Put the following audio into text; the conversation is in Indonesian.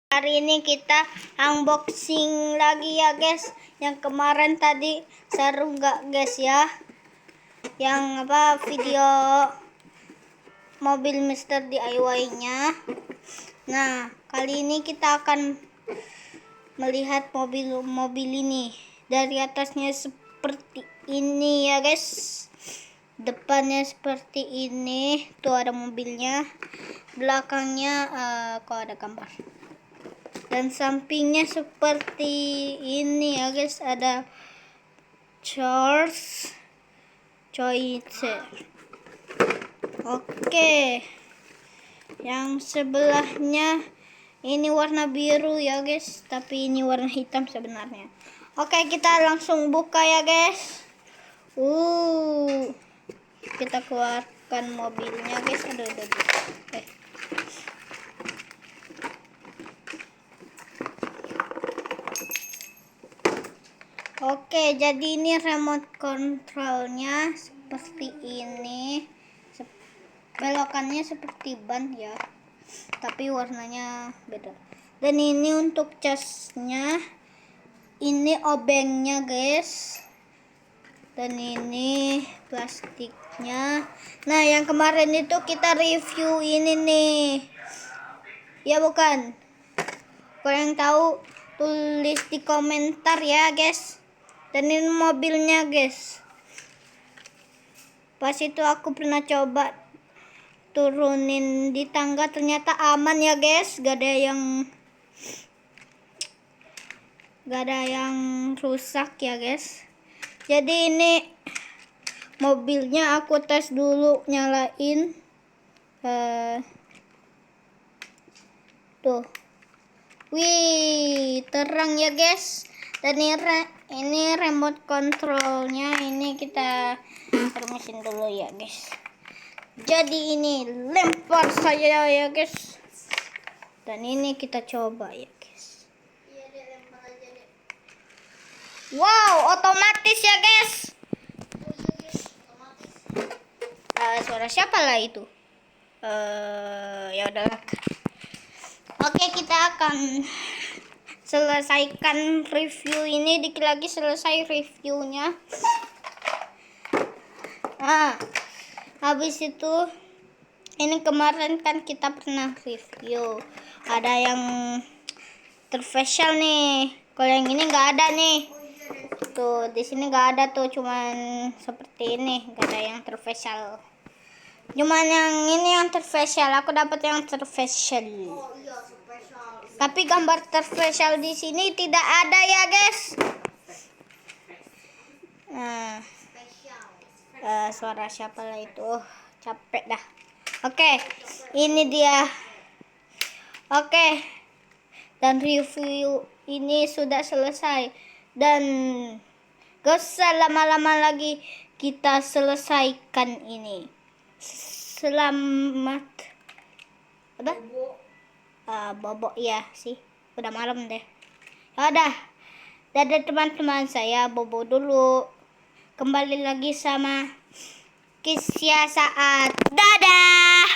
Hari ini kita unboxing lagi ya guys. Yang kemarin tadi seru nggak guys ya? Yang video mobil Mister DIY-nya. Nah, kali ini kita akan melihat mobil ini. Dari atasnya seperti ini ya guys. Depannya seperti ini, tuh ada mobilnya. Belakangnya kok ada gambar. Dan sampingnya seperti ini ya guys, ada Choice. Oke. Yang sebelahnya ini warna biru ya guys, tapi ini warna hitam sebenarnya. Oke, kita langsung buka ya guys. Kita keluarkan mobilnya guys. Aduh. Oke, jadi ini remote controlnya seperti ini. Belokannya seperti ban ya, tapi warnanya beda. Dan ini untuk casnya, ini obengnya guys. Dan ini plastiknya. Nah, yang kemarin itu kita review ini nih. Ya bukan? Kalau yang tahu tulis di komentar ya guys. Dan ini mobilnya guys. Pas itu aku pernah coba turunin di tangga, ternyata aman ya guys. Gak ada yang rusak ya guys. Jadi ini mobilnya aku tes dulu, nyalain. Tuh. Wih, terang ya guys. Dan ini remote controlnya. Ini kita permisin dulu ya guys. Jadi ini lempar saja ya guys. Dan ini kita coba ya guys. Wow, otomatis ya guys. Suara siapa lah itu? Ya udahlah. Oke, kita akan selesaikan review ini. Dikit lagi selesai reviewnya. Nah, habis itu ini kemarin kan kita pernah review. Ada yang terspesial nih. Kalau yang ini nggak ada nih. Tuh, di sini nggak ada tuh, cuman seperti ini, nggak ada yang terspesial. Cuman yang ini yang terspesial, aku dapat yang terspesial. Tapi gambar terspesial di sini tidak ada ya guys. Nah, suara siapa lah itu? Capek dah. Oke, ini dia. Oke, dan review ini sudah selesai. Dan gak usah lama-lama lagi, kita selesaikan ini. Selamat bobok ya sih, udah malam deh. Udah, dadah teman-teman, saya bobo dulu. Kembali lagi sama Kisya Saat. Dadah.